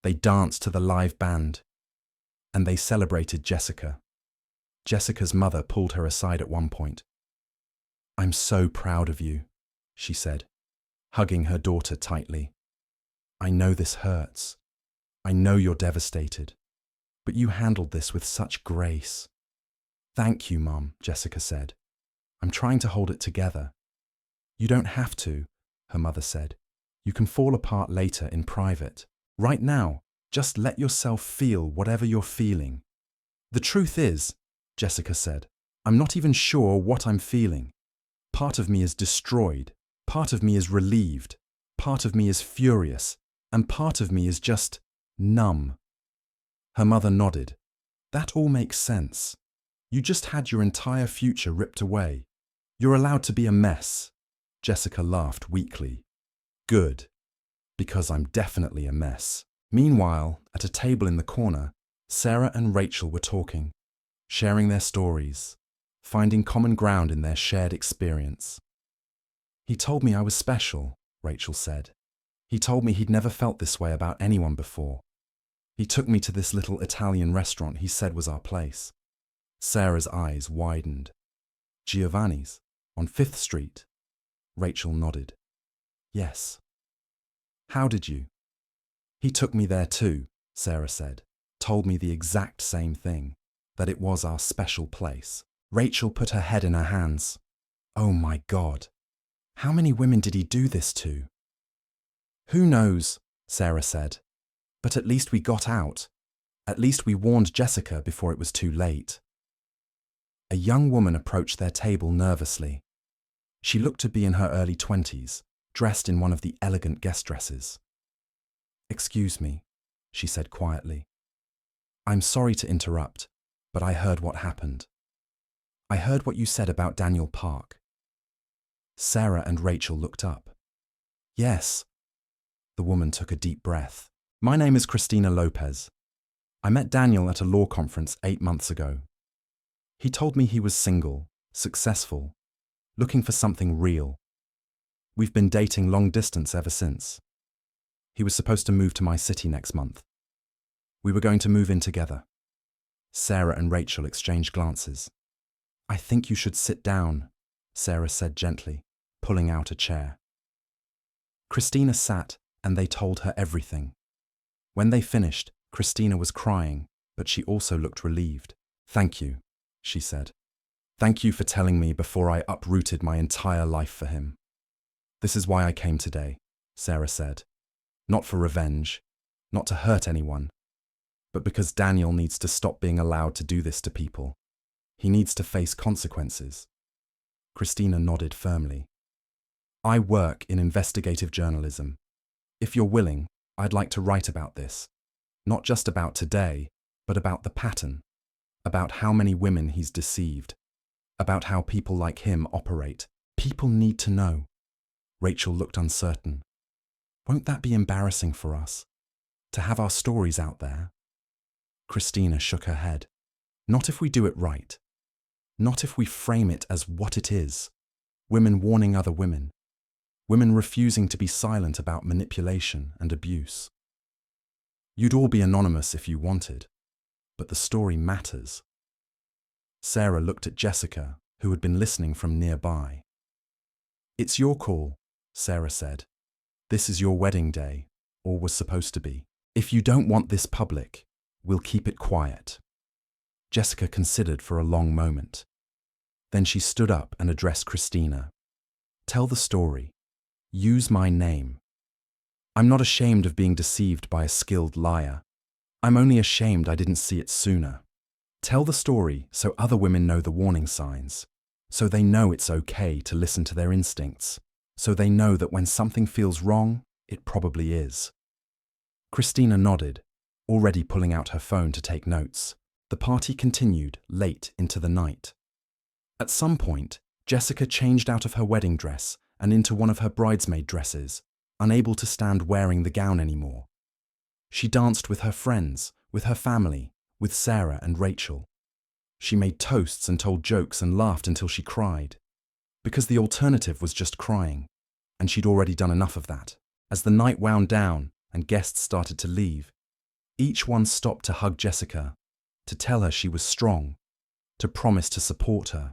S1: they danced to the live band, and they celebrated Jessica. Jessica's mother pulled her aside at one point. I'm so proud of you, she said, hugging her daughter tightly. I know this hurts. I know you're devastated, but you handled this with such grace. Thank you, Mum, Jessica said. I'm trying to hold it together. You don't have to, her mother said. You can fall apart later in private. Right now, just let yourself feel whatever you're feeling. The truth is, Jessica said, I'm not even sure what I'm feeling. Part of me is destroyed, part of me is relieved, part of me is furious, and part of me is just numb. Her mother nodded. That all makes sense. You just had your entire future ripped away. You're allowed to be a mess. Jessica laughed weakly. Good, because I'm definitely a mess. Meanwhile, at a table in the corner, Sarah and Rachel were talking, sharing their stories, finding common ground in their shared experience. He told me I was special, Rachel said. He told me he'd never felt this way about anyone before. He took me to this little Italian restaurant he said was our place. Sarah's eyes widened. Giovanni's, on 5th Street. Rachel nodded. Yes. How did you? He took me there too, Sarah said. Told me the exact same thing, that it was our special place. Rachel put her head in her hands. Oh my God. How many women did he do this to? Who knows, Sarah said. But at least we got out. At least we warned Jessica before it was too late. A young woman approached their table nervously. She looked to be in her early 20s, dressed in one of the elegant guest dresses. Excuse me, she said quietly. I'm sorry to interrupt, but I heard what happened. I heard what you said about Daniel Park. Sarah and Rachel looked up. Yes. The woman took a deep breath. My name is Christina Lopez. I met Daniel at a law conference 8 months ago. He told me he was single, successful, looking for something real. We've been dating long distance ever since. He was supposed to move to my city next month. We were going to move in together. Sarah and Rachel exchanged glances. I think you should sit down, Sarah said gently, pulling out a chair. Christina sat, and they told her everything. When they finished, Christina was crying, but she also looked relieved. Thank you, she said. Thank you for telling me before I uprooted my entire life for him. This is why I came today, Sarah said. Not for revenge, not to hurt anyone, but because Daniel needs to stop being allowed to do this to people. He needs to face consequences. Christina nodded firmly. I work in investigative journalism. If you're willing, I'd like to write about this. Not just about today, but about the pattern. About how many women he's deceived. About how people like him operate. People need to know. Rachel looked uncertain. Won't that be embarrassing for us? To have our stories out there? Christina shook her head. Not if we do it right. Not if we frame it as what it is. Women warning other women. Women refusing to be silent about manipulation and abuse. You'd all be anonymous if you wanted, but the story matters. Sarah looked at Jessica, who had been listening from nearby. "It's your call," Sarah said. "This is your wedding day, or was supposed to be. If you don't want this public, we'll keep it quiet." Jessica considered for a long moment. Then she stood up and addressed Christina. "Tell the story. Use my name. I'm not ashamed of being deceived by a skilled liar. I'm only ashamed I didn't see it sooner. Tell the story so other women know the warning signs, so they know it's okay to listen to their instincts, so they know that when something feels wrong, it probably is." Christina nodded, already pulling out her phone to take notes. The party continued late into the night. At some point, Jessica changed out of her wedding dress and into one of her bridesmaid dresses, unable to stand wearing the gown anymore. She danced with her friends, with her family, with Sarah and Rachel. She made toasts and told jokes and laughed until she cried. Because the alternative was just crying, and she'd already done enough of that. As the night wound down and guests started to leave, each one stopped to hug Jessica, to tell her she was strong, to promise to support her.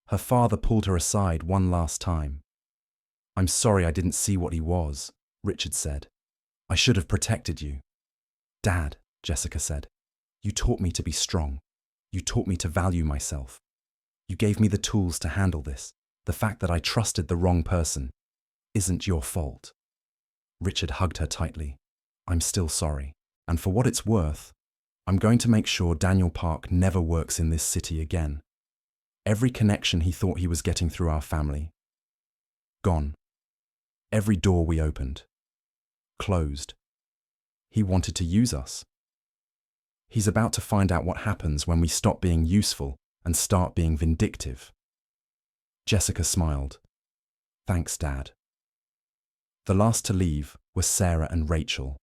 S1: Her father pulled her aside one last time. "I'm sorry I didn't see what he was," Richard said. "I should have protected you." "Dad," Jessica said, "you taught me to be strong. You taught me to value myself. You gave me the tools to handle this. The fact that I trusted the wrong person isn't your fault." Richard hugged her tightly. "I'm still sorry. And for what it's worth, I'm going to make sure Daniel Park never works in this city again. Every connection he thought he was getting through our family, gone. Every door we opened, closed. He wanted to use us. He's about to find out what happens when we stop being useful and start being vindictive." Jessica smiled. "Thanks, Dad." The last to leave were Sarah and Rachel.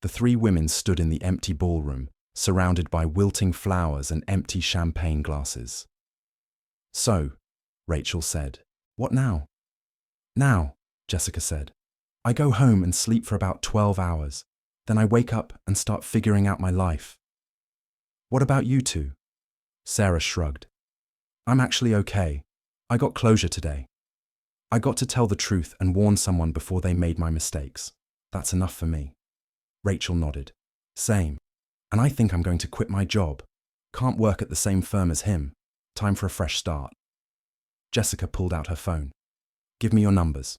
S1: The three women stood in the empty ballroom, surrounded by wilting flowers and empty champagne glasses. "So," Rachel said, "what now?" "Now," Jessica said, "I go home and sleep for about 12 hours. Then I wake up and start figuring out my life." "What about you two?" Sarah shrugged. "I'm actually okay. I got closure today. I got to tell the truth and warn someone before they made my mistakes. That's enough for me." Rachel nodded. "Same. And I think I'm going to quit my job. Can't work at the same firm as him. Time for a fresh start." Jessica pulled out her phone. "Give me your numbers.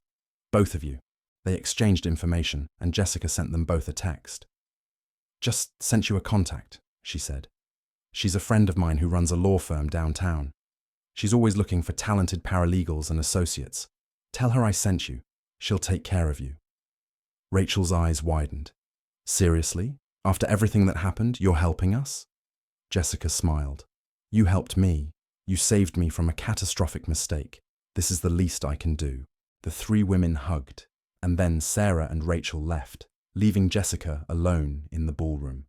S1: Both of you." They exchanged information, and Jessica sent them both a text. "Just sent you a contact," she said. "She's a friend of mine who runs a law firm downtown. She's always looking for talented paralegals and associates. Tell her I sent you. She'll take care of you." Rachel's eyes widened. "Seriously? After everything that happened, you're helping us?" Jessica smiled. "You helped me. You saved me from a catastrophic mistake. This is the least I can do." The three women hugged, and then Sarah and Rachel left, leaving Jessica alone in the ballroom.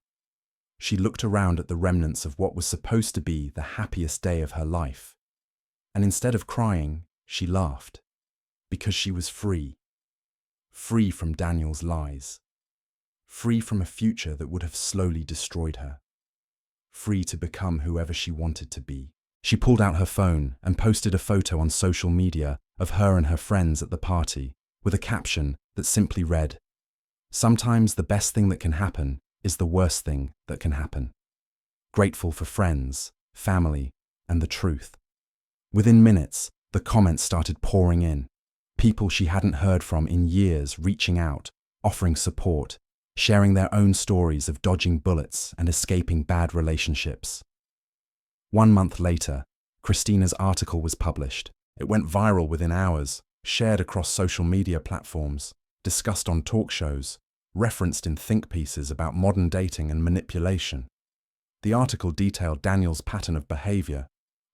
S1: She looked around at the remnants of what was supposed to be the happiest day of her life, and instead of crying, she laughed, because she was free. Free from Daniel's lies. Free from a future that would have slowly destroyed her. Free to become whoever she wanted to be. She pulled out her phone and posted a photo on social media of her and her friends at the party, with a caption that simply read, "Sometimes the best thing that can happen is the worst thing that can happen. Grateful for friends, family, and the truth." Within minutes, the comments started pouring in. People she hadn't heard from in years reaching out, offering support, sharing their own stories of dodging bullets and escaping bad relationships. 1 month later, Christina's article was published. It went viral within hours, shared across social media platforms, discussed on talk shows, referenced in think pieces about modern dating and manipulation. The article detailed Daniel's pattern of behavior,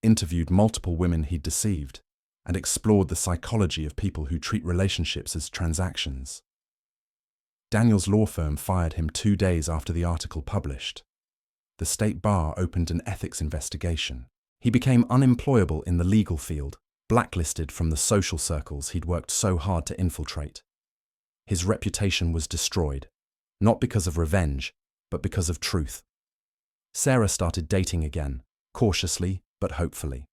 S1: interviewed multiple women he'd deceived, and explored the psychology of people who treat relationships as transactions. Daniel's law firm fired him 2 days after the article published. The state bar opened an ethics investigation. He became unemployable in the legal field, blacklisted from the social circles he'd worked so hard to infiltrate. His reputation was destroyed, not because of revenge, but because of truth. Sarah started dating again, cautiously but hopefully.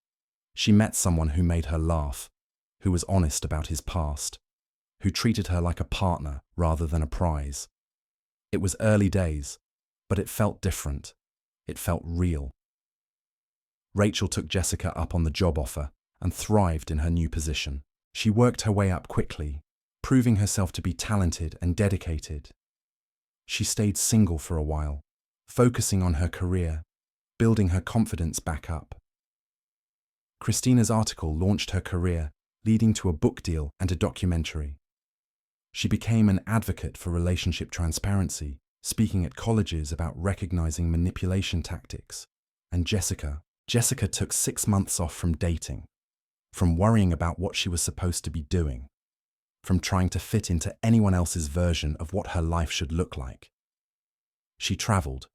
S1: She met someone who made her laugh, who was honest about his past, who treated her like a partner rather than a prize. It was early days, but it felt different. It felt real. Rachel took Jessica up on the job offer and thrived in her new position. She worked her way up quickly, proving herself to be talented and dedicated. She stayed single for a while, focusing on her career, building her confidence back up. Christina's article launched her career, leading to a book deal and a documentary. She became an advocate for relationship transparency, speaking at colleges about recognizing manipulation tactics. And Jessica took 6 months off from dating, from worrying about what she was supposed to be doing, from trying to fit into anyone else's version of what her life should look like. She traveled,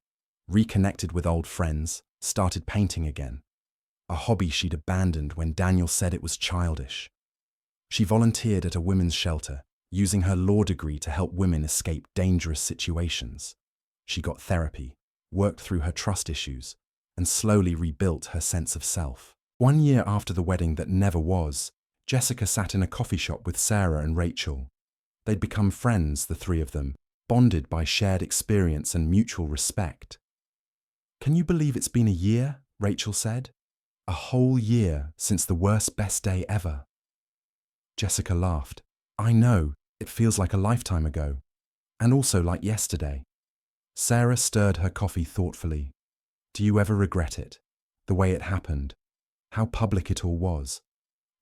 S1: reconnected with old friends, started painting again, a hobby she'd abandoned when Daniel said it was childish. She volunteered at a women's shelter, using her law degree to help women escape dangerous situations. She got therapy, worked through her trust issues, and slowly rebuilt her sense of self. 1 year after the wedding that never was, Jessica sat in a coffee shop with Sarah and Rachel. They'd become friends, the three of them, bonded by shared experience and mutual respect. "Can you believe it's been a year?" Rachel said. "A whole year since the worst best day ever." Jessica laughed. "I know, it feels like a lifetime ago, and also like yesterday." Sarah stirred her coffee thoughtfully. "Do you ever regret it? The way it happened? How public it all was?"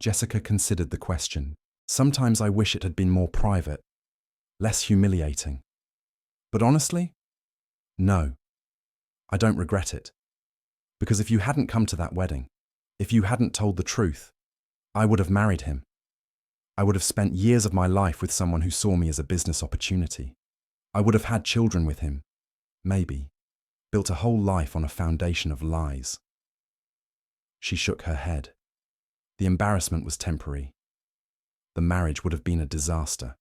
S1: Jessica considered the question. "Sometimes I wish it had been more private, less humiliating. But honestly, no, I don't regret it. Because if you hadn't come to that wedding, if you hadn't told the truth, I would have married him. I would have spent years of my life with someone who saw me as a business opportunity. I would have had children with him, maybe, built a whole life on a foundation of lies." She shook her head. The embarrassment was temporary. The marriage would have been a disaster.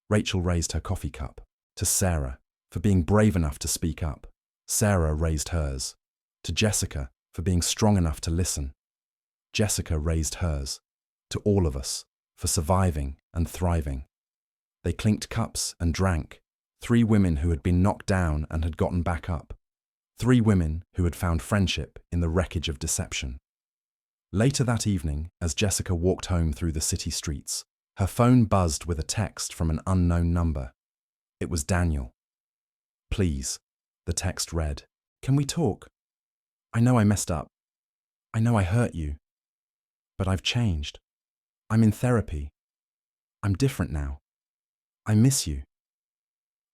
S1: Rachel raised her coffee cup to Sarah for being brave enough to speak up. Sarah raised hers to Jessica for being strong enough to listen. Jessica raised hers to all of us for surviving and thriving. They clinked cups and drank. 3 women who had been knocked down and had gotten back up. 3 women who had found friendship in the wreckage of deception. Later that evening, as Jessica walked home through the city streets, her phone buzzed with a text from an unknown number. It was Daniel. "Please," the text read, "can we talk? I know I messed up. I know I hurt you. But I've changed. I'm in therapy. I'm different now. I miss you.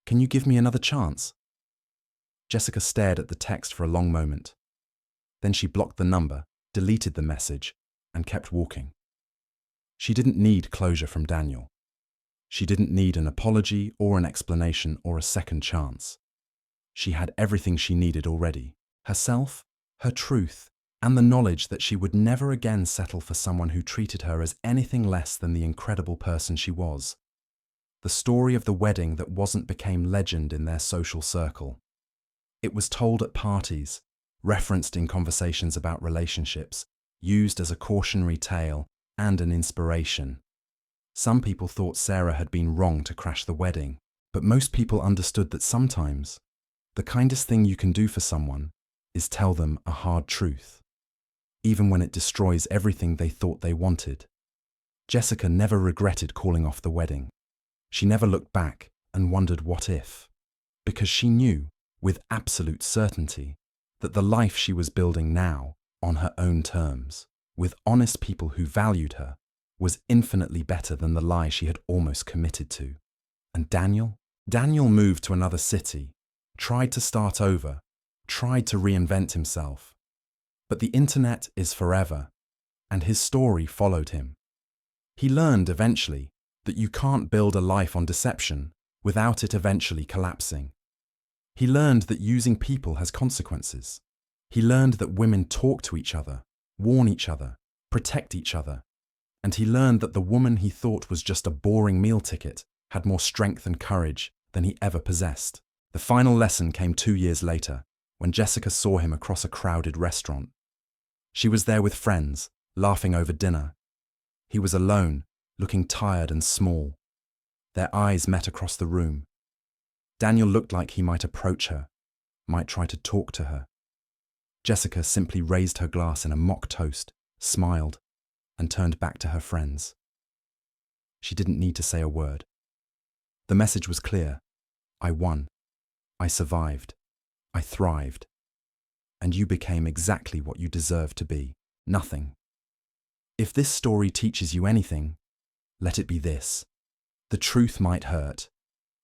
S1: Can you give me another chance?" Jessica stared at the text for a long moment. Then she blocked the number, deleted the message, and kept walking. She didn't need closure from Daniel. She didn't need an apology or an explanation or a second chance. She had everything she needed already: herself, her truth, and the knowledge that she would never again settle for someone who treated her as anything less than the incredible person she was. The story of the wedding that wasn't became legend in their social circle. It was told at parties, referenced in conversations about relationships, used as a cautionary tale and an inspiration. Some people thought Sarah had been wrong to crash the wedding, but most people understood that sometimes the kindest thing you can do for someone is tell them a hard truth, even when it destroys everything they thought they wanted. Jessica never regretted calling off the wedding. She never looked back and wondered what if, because she knew, with absolute certainty, that the life she was building now, on her own terms, with honest people who valued her, was infinitely better than the lie she had almost committed to. And Daniel? Daniel moved to another city, tried to start over, tried to reinvent himself. But the internet is forever, and his story followed him. He learned eventually that you can't build a life on deception without it eventually collapsing. He learned that using people has consequences. He learned that women talk to each other, warn each other, protect each other. And he learned that the woman he thought was just a boring meal ticket had more strength and courage than he ever possessed. The final lesson came 2 years later, when Jessica saw him across a crowded restaurant. She was there with friends, laughing over dinner. He was alone, looking tired and small. Their eyes met across the room. Daniel looked like he might approach her, might try to talk to her. Jessica simply raised her glass in a mock toast, smiled, and turned back to her friends. She didn't need to say a word. The message was clear. I won. I survived. I thrived. And you became exactly what you deserved to be. Nothing. If this story teaches you anything, let it be this. The truth might hurt,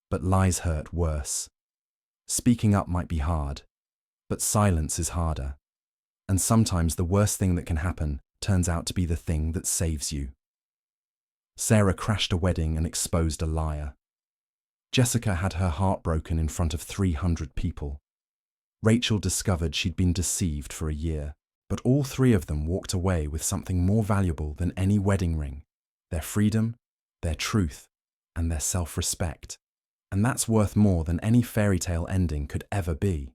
S1: but lies hurt worse. Speaking up might be hard, but silence is harder. And sometimes the worst thing that can happen turns out to be the thing that saves you. Sarah crashed a wedding and exposed a liar. Jessica had her heart broken in front of 300 people. Rachel discovered she'd been deceived for a year, but all three of them walked away with something more valuable than any wedding ring: their freedom, their truth, and their self-respect. And that's worth more than any fairy tale ending could ever be.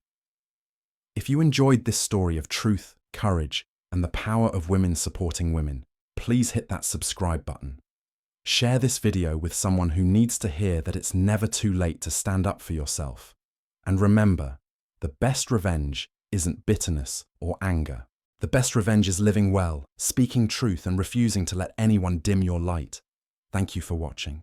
S1: If you enjoyed this story of truth, courage, and the power of women supporting women, please hit that subscribe button. Share this video with someone who needs to hear that it's never too late to stand up for yourself. And remember, the best revenge isn't bitterness or anger. The best revenge is living well, speaking truth, and refusing to let anyone dim your light. Thank you for watching.